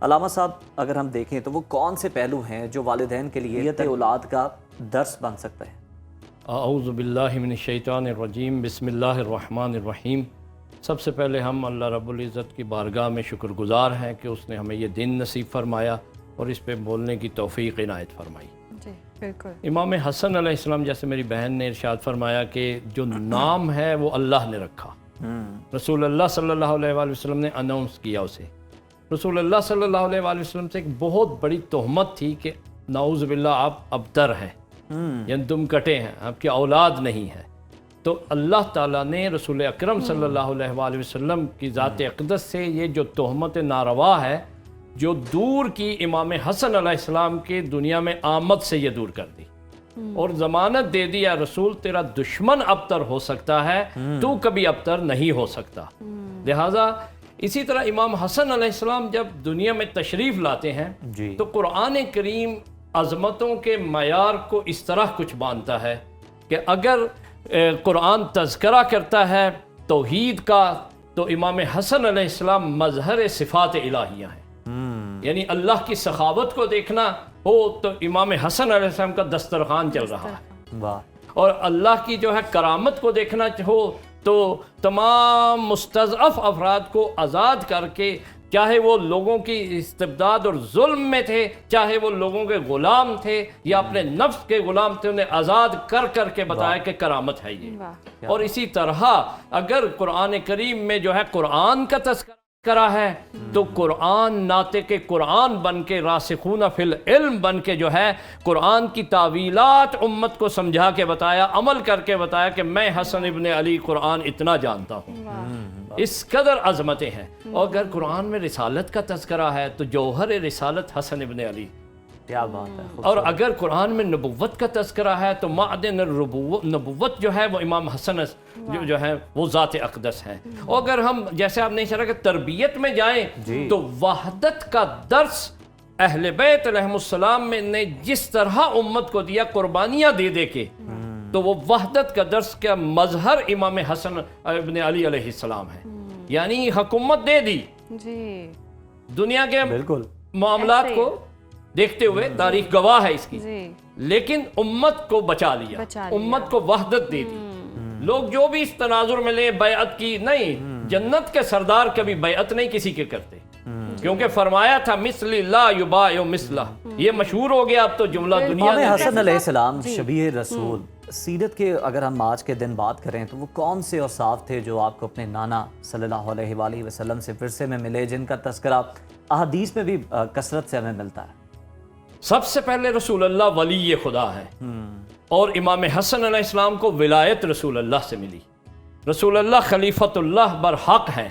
علامہ صاحب اگر ہم دیکھیں تو وہ کون سے پہلو ہیں جو والدین کے لیے اولاد کا درس بن سکتا ہے؟ اعوذ باللہ من الشیطان الرجیم، بسم اللہ الرحمن الرحیم۔ سب سے پہلے ہم اللہ رب العزت کی بارگاہ میں شکر گزار ہیں کہ اس نے ہمیں یہ دن نصیب فرمایا اور اس پہ بولنے کی توفیق عنایت فرمائی۔ جی بالکل۔ امام حسن علیہ السلام، جیسے میری بہن نے ارشاد فرمایا کہ جو نام ہے وہ اللہ نے رکھا، رسول اللہ صلی اللہ علیہ وآلہ وسلم نے اناؤنس کیا اسے۔ رسول اللہ صلی اللہ علیہ وآلہ وسلم سے ایک بہت بڑی تہمت تھی کہ نعوذ باللہ آپ ابتر ہیں، یعنی تم کٹے ہیں، آپ کی اولاد نہیں ہے۔ تو اللہ تعالیٰ نے رسول اکرم صلی اللہ علیہ وآلہ وسلم کی ذات اقدس سے یہ جو تہمت ناروا ہے جو دور کی امام حسن علیہ السلام کے دنیا میں آمد سے یہ دور کر دی اور ضمانت دے دی، یا رسول تیرا دشمن ابتر ہو سکتا ہے، تو کبھی ابتر نہیں ہو سکتا۔ لہٰذا اسی طرح امام حسن علیہ السلام جب دنیا میں تشریف لاتے ہیں تو قرآن کریم عظمتوں کے معیار کو اس طرح کچھ باندھتا ہے کہ اگر قرآن تذکرہ کرتا ہے توحید کا تو امام حسن علیہ السلام مظہر صفات الہیہ ہیں، یعنی اللہ کی سخاوت کو دیکھنا ہو تو امام حسن علیہ السلام کا دسترخوان چل رہا ہے، اور اللہ کی جو ہے کرامت کو دیکھنا ہو تو تمام مستضعف افراد کو آزاد کر کے، چاہے وہ لوگوں کی استبداد اور ظلم میں تھے، چاہے وہ لوگوں کے غلام تھے یا اپنے نفس کے غلام تھے، انہیں آزاد کر کر کے بتایا کہ کرامت ہے یہ۔ اور اسی طرح اگر قرآن کریم میں جو ہے قرآن کا تذکرہ کرا ہے تو قرآن ناطق قرآن بن کے، راسخون فی العلم بن کے جو ہے قرآن کی تعویلات امت کو سمجھا کے بتایا، عمل کر کے بتایا کہ میں حسن ابن علی قرآن اتنا جانتا ہوں۔ اس قدر عظمتیں ہیں۔ اور اگر قرآن میں رسالت کا تذکرہ ہے تو جوہر رسالت حسن ابن علی، کیا بات ہے۔ اور اگر قرآن میں نبوت کا تذکرہ ہے تو معدن نبوت جو ہے وہ امام حسن جو ہے وہ ذات اقدس ہے۔ اور اگر ہم جیسے آپ نے اشارہ کہ تربیت میں جائیں تو وحدت کا درس اہل بیت علیہم السلام میں نے جس طرح امت کو دیا قربانیاں دے دے کے، تو وہ وحدت کا درس کا مظہر امام حسن ابن علی علیہ السلام ہے۔ یعنی حکومت دے دی دنیا کے معاملات کو دیکھتے ہوئے، تاریخ گواہ ہے اس کی، لیکن امت کو بچا لیا، امت کو وحدت دے دی۔ لوگ جو بھی اس تناظر میں لے بیعت کی، نہیں، جنت کے سردار کبھی بیعت نہیں کسی کے کرتے، کیونکہ فرمایا تھا مثل لا یبایع مثلہ، یہ مشہور ہو گیا اب تو جملہ دنیا میں۔ امام حسن علیہ السلام شبیہ رسول، سیرت کے اگر ہم آج کے دن بات کریں تو وہ کون سے اوصاف تھے جو آپ کو اپنے نانا صلی اللہ علیہ وآلہ وسلم سے ورثے میں ملے، جن کا تذکرہ احادیث میں بھی کثرت سے ہمیں ملتا ہے؟ سب سے پہلے رسول اللہ ولی خدا ہے، اور امام حسن علیہ السلام کو ولایت رسول اللہ سے ملی۔ رسول اللہ خلیفۃ اللہ برحق ہیں۔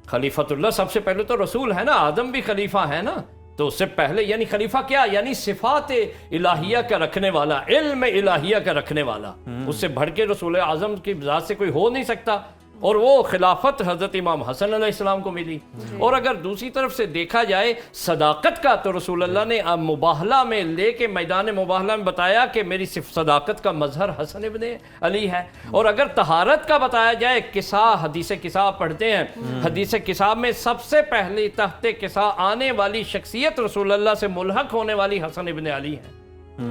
خلیفۃ اللہ سب سے پہلے تو رسول ہے نا، آدم بھی خلیفہ ہے نا، تو اس سے پہلے یعنی خلیفہ کیا، یعنی صفات الہیہ کا رکھنے والا، علم الہیہ کا رکھنے والا۔ اس سے بڑھ کے رسول اعظم کی ذات سے کوئی ہو نہیں سکتا، اور وہ خلافت حضرت امام حسن علیہ السلام کو ملی۔ اور اگر دوسری طرف سے دیکھا جائے صداقت کا، تو رسول اللہ نے مباہلہ میں لے کے میدان مباہلہ میں بتایا کہ میری صرف صداقت کا مظہر حسن ابن علی ہے۔ اور اگر طہارت کا بتایا جائے، قصا، حدیث قصا پڑھتے ہیں، حدیث قصا میں سب سے پہلے تحت قصا آنے والی شخصیت رسول اللہ سے ملحق ہونے والی حسن ابن علی ہے۔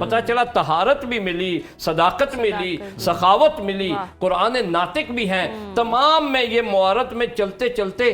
پتہ چلا طہارت بھی ملی، صداقت ملی، سخاوت ملی، قرآن ناطق بھی ہیں، تمام میں یہ معارض میں چلتے چلتے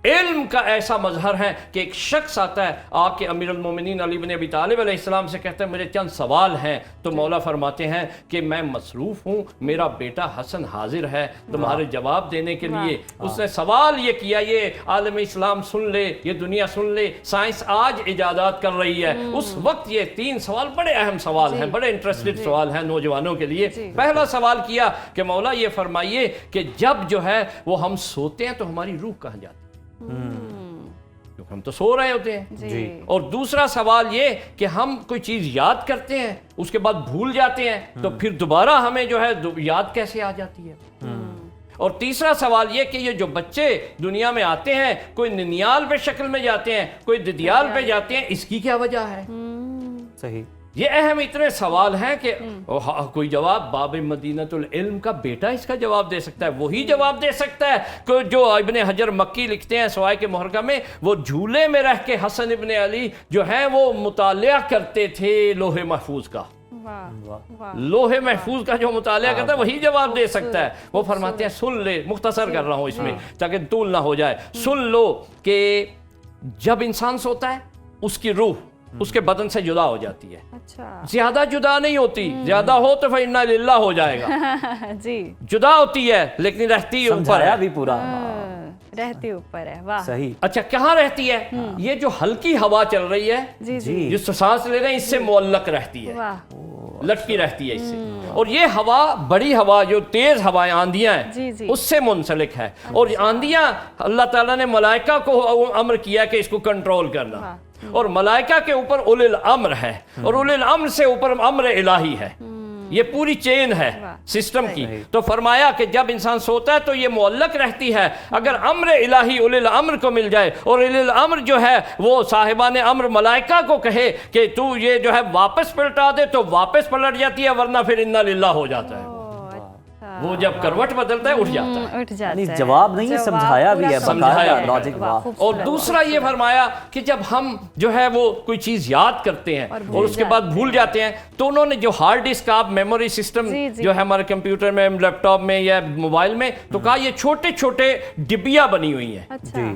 علم کا ایسا مظہر ہے کہ ایک شخص آتا ہے آ کے امیر المومنین علی بن ابی طالب علیہ السلام سے کہتا ہے مجھے چند سوال ہیں، تو مولا فرماتے ہیں کہ میں مصروف ہوں، میرا بیٹا حسن حاضر ہے تمہارے جواب دینے کے لیے۔ اس نے سوال یہ کیا، یہ عالم اسلام سن لے، یہ دنیا سن لے، سائنس آج ایجادات کر رہی ہے، اس وقت یہ 3 سوال بڑے اہم سوال ہیں، بڑے انٹرسٹڈ سوال ہیں نوجوانوں کے لیے۔ پہلا سوال کیا کہ مولا یہ فرمائیے کہ جب جو ہے وہ ہم سوتے ہیں تو ہماری روح کہاں جاتی ہے؟ کیونکہ ہم تو سو رہے ہوتے ہیں۔ اور دوسرا سوال یہ کہ ہم کوئی چیز یاد کرتے ہیں، اس کے بعد بھول جاتے ہیں، تو پھر دوبارہ ہمیں جو ہے یاد کیسے آ جاتی ہے؟ اور تیسرا سوال یہ کہ یہ جو بچے دنیا میں آتے ہیں، کوئی ننیال پہ شکل میں جاتے ہیں، کوئی ددیال پہ جاتے ہیں، اس کی کیا وجہ ہے؟ صحیح۔ یہ اہم اتنے سوال ہیں کہ کوئی جواب باب مدینۃ العلم کا بیٹا اس کا جواب دے سکتا ہے، وہی جواب دے سکتا ہے کہ جو ابن حجر مکی لکھتے ہیں سوائے کے محرقہ میں، وہ جھولے میں رہ کے حسن ابن علی جو ہیں وہ مطالعہ کرتے تھے لوح محفوظ کا، لوح محفوظ کا جو مطالعہ کرتا ہے وہی جواب دے سکتا ہے۔ وہ فرماتے ہیں سن لے، مختصر کر رہا ہوں اس میں تاکہ طول نہ ہو جائے، سن لو کہ جب انسان سوتا ہے اس کی روح اس کے بدن سے جدا ہو جاتی ہے، زیادہ جدا نہیں ہوتی، زیادہ ہو تو فإنا للہ ہو جائے گا، جی جدا ہوتی ہے لیکن رہتی اوپر ہے، بھی پورا رہتی اوپر ہے، واہ صحیح۔ اچھا کہاں رہتی ہے؟ یہ جو ہلکی ہوا چل رہی ہے جی جی جس سانس لے رہے ہیں اس سے معلق رہتی ہے، واہ لٹکی رہتی ہے اس سے، اور یہ ہوا بڑی ہوا جو تیز ہوائیں آندیاں ہیں جی جی اس سے منسلک ہے، اور آندیاں اللہ تعالیٰ نے ملائکہ کو امر کیا کہ اس کو کنٹرول کرنا، اور ملائکہ کے اوپر اولی الامر ہے، اور اولی الامر سے اوپر امر الہی ہے، یہ پوری چین ہے سسٹم کی۔ تو فرمایا کہ جب انسان سوتا ہے تو یہ معلق رہتی ہے، اگر امر الہی اولی الامر کو مل جائے اور اولی الامر جو ہے وہ صاحبان امر ملائکہ کو کہے کہ تو یہ جو ہے واپس پلٹا دے تو واپس پلٹ جاتی ہے، ورنہ پھر انا للہ ہو جاتا ہے، وہ جب کروٹ بدلتا ہے اٹھ جاتا ہے، اٹھ جاتا ہے، جواب نہیں ہے، سمجھایا بھی ہے، سمجھایا ہے، لاجک واہ۔ اور دوسرا یہ فرمایا کہ جب ہم جو ہے وہ کوئی چیز یاد کرتے ہیں اور اس کے بعد بھول جاتے ہیں تو انہوں نے جو ہارڈ ڈسک آپ میموری سسٹم جو ہے ہمارے کمپیوٹر میں، لیپ ٹاپ میں یا موبائل میں، تو کہا یہ چھوٹے چھوٹے ڈبیاں بنی ہوئی ہیں، جی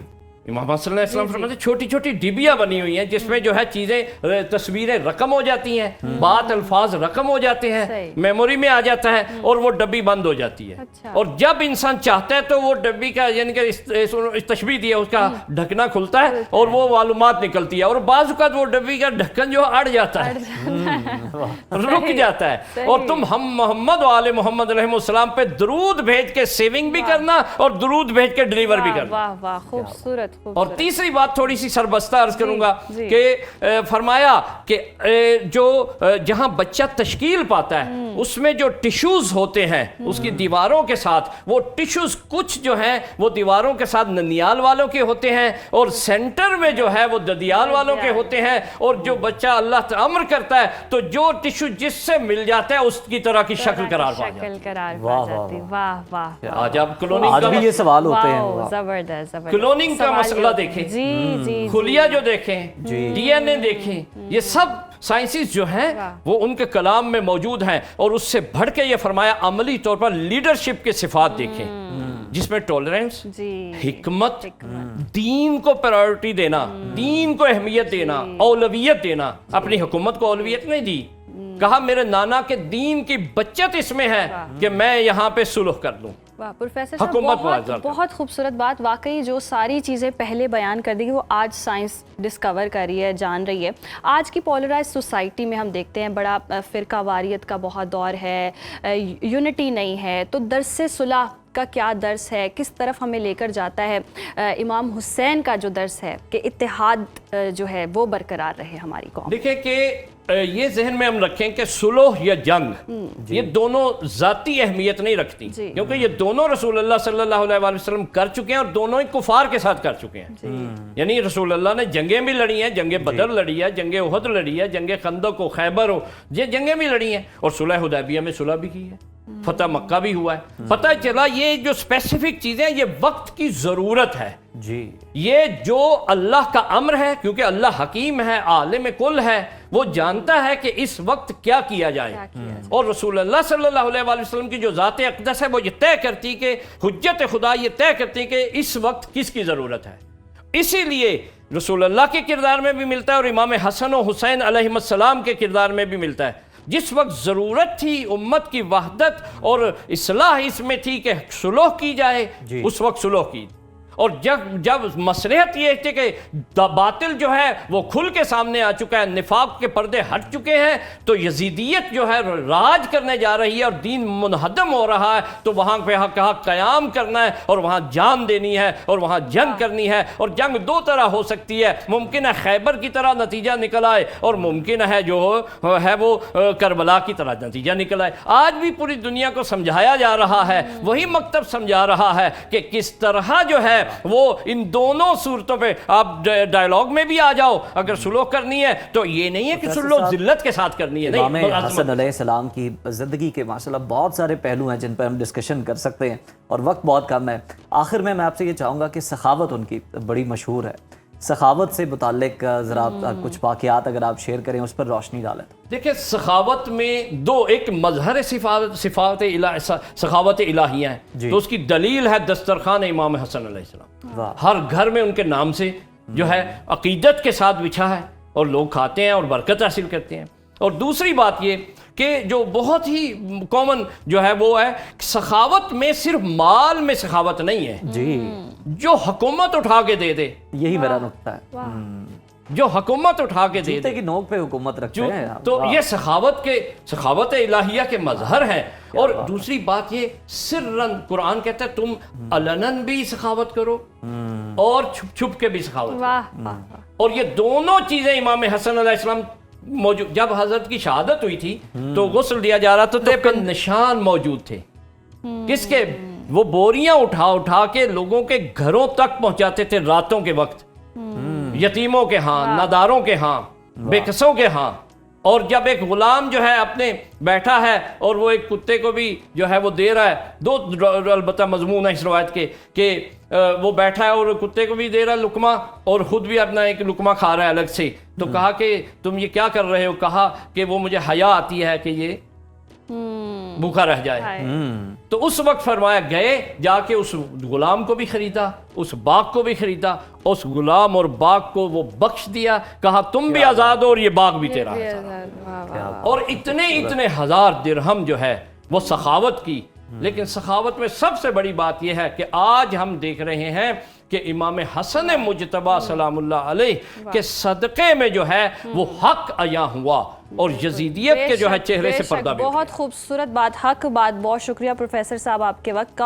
امام صلی اللہ علیہ وسلم فرماتے ہیں چھوٹی چھوٹی ڈبیاں بنی ہوئی ہیں جس میں جو ہے چیزیں تصویریں رقم ہو جاتی ہیں، بات الفاظ رقم ہو جاتے ہیں، میموری میں آ جاتا ہے اور وہ ڈبی بند ہو جاتی ہے، اور جب انسان چاہتا ہے تو وہ ڈبی کا یعنی کہ تشبیہ دیا اس کا ڈھکنا کھلتا ہے اور وہ معلومات نکلتی ہے، اور بعض اوقات وہ ڈبی کا ڈھکن جو اڑ جاتا ہے، رک جاتا ہے، اور تم ہم محمد و آل محمد علیہ السلام پہ درود بھیج کے سیونگ بھی کرنا اور درود بھیج کے ڈیلیور بھی کرنا۔ واہ واہ خوبصورت۔ اور تیسری بات تھوڑی سی سربستہ عرض کروں گا کہ فرمایا کہ جو جہاں بچہ تشکیل پاتا ہے اس میں جو ٹیشوز ہوتے ہیں اس کی دیواروں کے ساتھ، وہ ٹیشوز کچھ جو ہیں وہ دیواروں کے ساتھ ننیال والوں کے ہوتے ہیں اور سینٹر میں جو ہے وہ ددیال والوں کے ہوتے ہیں، اور جو بچہ اللہ تعالیٰ امر کرتا ہے تو جو ٹیشو جس سے مل جاتا ہے اس کی طرح کی شکل قرار پا جاتی ہے۔ واہ واہ، آج آپ کلوننگ آج بھی یہ سوال ہوتے ہیں، زبردست، کلوننگ کا مسئلہ دیکھیں، جی جی خلیہ جو دیکھیں، ڈی این اے دیکھیں، یہ سب سائنسز جو ہیں وہ ان کے کلام میں موجود ہیں، اور اس سے بڑھ کے یہ فرمایا عملی طور پر لیڈرشپ کے صفات دیکھیں جس میں ٹولرنس، حکمت، دین کو پرائورٹی دینا، دین کو اہمیت دینا، اولویت دینا، اپنی حکومت کو اولویت نہیں دی، کہا میرے نانا کے دین کی بچت اس میں ہے کہ میں یہاں پہ سلوح کر لوں۔ واہ پروفیسر صاحب، بہت خوبصورت بات، واقعی جو ساری چیزیں پہلے بیان کر دی وہ آج سائنس ڈسکور کر رہی ہے، جان رہی ہے۔ آج کی پولرائز سوسائٹی میں ہم دیکھتے ہیں بڑا فرقہ واریت کا بہت دور ہے، یونٹی نہیں ہے، تو درس صلح کا کیا درس ہے، کس طرف ہمیں لے کر جاتا ہے امام حسین کا جو درس ہے کہ اتحاد جو ہے وہ برقرار رہے ہماری قوم؟ دیکھیں کہ یہ ذہن میں ہم رکھیں کہ صلح یا جنگ یہ دونوں ذاتی اہمیت نہیں رکھتی، کیونکہ یہ دونوں رسول اللہ صلی اللہ علیہ وآلہ وسلم کر چکے ہیں اور دونوں ہی کفار کے ساتھ کر چکے ہیں، یعنی رسول اللہ نے جنگیں بھی لڑی ہیں، جنگ بدر لڑی ہے، جنگ احد لڑی ہے، جنگ خندق و خیبر ہو، یہ جنگیں بھی لڑی ہیں، اور صلح حدیبیہ میں صلح بھی کی ہے، فتح مکہ بھی ہوا ہے۔ پتہ چلا یہ جو اسپیسیفک چیزیں یہ وقت کی ضرورت ہے، جی یہ جو اللہ کا امر ہے، کیونکہ اللہ حکیم ہے، عالم کل ہے، وہ جانتا ہے کہ اس وقت کیا کیا جائے، اور رسول اللہ صلی اللہ علیہ وآلہ وسلم کی جو ذات اقدس ہے وہ یہ طے کرتی کہ حجت خدا یہ طے کرتی کہ اس وقت کس کی ضرورت ہے، اسی لیے رسول اللہ کے کردار میں بھی ملتا ہے اور امام حسن و حسین علیہ السلام کے کردار میں بھی ملتا ہے۔ جس وقت ضرورت تھی امت کی وحدت اور اصلاح اس میں تھی کہ صلح کی جائے، اس وقت صلح کی، اور جب مصلحت یہ تھی کہ باطل جو ہے وہ کھل کے سامنے آ چکا ہے، نفاق کے پردے ہٹ چکے ہیں، تو یزیدیت جو ہے راج کرنے جا رہی ہے اور دین منہدم ہو رہا ہے، تو وہاں پہ کہا قیام کرنا ہے اور وہاں جان دینی ہے اور وہاں جنگ کرنی ہے، اور جنگ دو طرح ہو سکتی ہے، ممکن ہے خیبر کی طرح نتیجہ نکل آئے اور ممکن ہے جو ہے وہ کربلا کی طرح نتیجہ نکل آئے۔ آج بھی پوری دنیا کو سمجھایا جا رہا ہے، وہی مکتب سمجھا رہا ہے کہ کس طرح جو ہے وہ ان دونوں صورتوں پہ آپ ڈائلاگ میں بھی آ جاؤ، اگر سلوک کرنی ہے تو یہ نہیں ہے کہ سلوک ذلت کے ساتھ کرنی ہے، امام نہیں، حسن علیہ السلام کی زندگی کے ماشاءاللہ بہت سارے پہلو ہیں جن پر ہم ڈسکشن کر سکتے ہیں اور وقت بہت کم ہے۔ آخر میں آپ سے یہ چاہوں گا کہ سخاوت ان کی بڑی مشہور ہے، سخاوت سے متعلق ذرا کچھ واقعات اگر آپ شیئر کریں، اس پر روشنی ڈالیں۔ دیکھیں سخاوت میں دو، ایک مظہر سخاوت الہیہ ہیں، تو اس کی دلیل ہے دسترخوان امام حسن علیہ السلام، ہر گھر میں ان کے نام سے جو ہے عقیدت کے ساتھ بچھا ہے اور لوگ کھاتے ہیں اور برکت حاصل کرتے ہیں۔ اور دوسری بات یہ کہ جو بہت ہی کامن جو ہے وہ ہے، سخاوت میں صرف مال میں سخاوت نہیں ہے، جی، جو حکومت اٹھا کے دے دے، یہی میرا نقطہ ہے، جو حکومت اٹھا کے دے جوتے دے، کی نوک پہ حکومت رکھتے ہیں، تو یہ سخاوت الہیہ کے مظہر ہیں۔ اور دوسری بات یہ سرن، قرآن کہتا ہے تم علنن بھی سخاوت کرو اور چھپ چھپ کے بھی سخاوت کرو، اور یہ دونوں چیزیں امام حسن علیہ السلام موجود۔ جب حضرت کی شہادت ہوئی تھی تو غسل دیا جا رہا تھا تو ایک نشان موجود تھے، کس کے؟ وہ بوریاں اٹھا اٹھا کے لوگوں کے گھروں تک پہنچاتے تھے راتوں کے وقت، یتیموں کے ہاں، ناداروں کے ہاں، بے کسوں کے ہاں۔ اور جب ایک غلام جو ہے اپنے بیٹھا ہے اور وہ ایک کتے کو بھی جو ہے وہ دے رہا ہے، دو البتہ مضمون ہے اس روایت کے کہ وہ بیٹھا ہے اور کتے کو بھی دے رہا ہے لقمہ اور خود بھی اپنا ایک لقمہ کھا رہا ہے الگ سے، تو کہا کہ تم یہ کیا کر رہے ہو؟ کہا کہ وہ مجھے حیا آتی ہے کہ یہ بھوکا رہ جائے۔ تو اس وقت فرمایا گئے جا کے اس غلام کو بھی خریدا، اس باغ کو بھی خریدا، اس غلام اور باغ کو وہ بخش دیا، کہا تم بھی آزاد ہو اور یہ باغ بھی تیرا ہے۔ اور اتنے ہزار درہم جو ہے وہ سخاوت کی۔ لیکن سخاوت میں سب سے بڑی بات یہ ہے کہ آج ہم دیکھ رہے ہیں کہ امام حسن مجتبیٰ سلام اللہ علیہ کے صدقے میں جو ہے وہ حق عیاں ہوا اور یزیدیت کے جو ہے چہرے سے پردہ بھی۔ بہت خوبصورت بات، حق بات، بہت شکریہ پروفیسر صاحب آپ کے وقت کا۔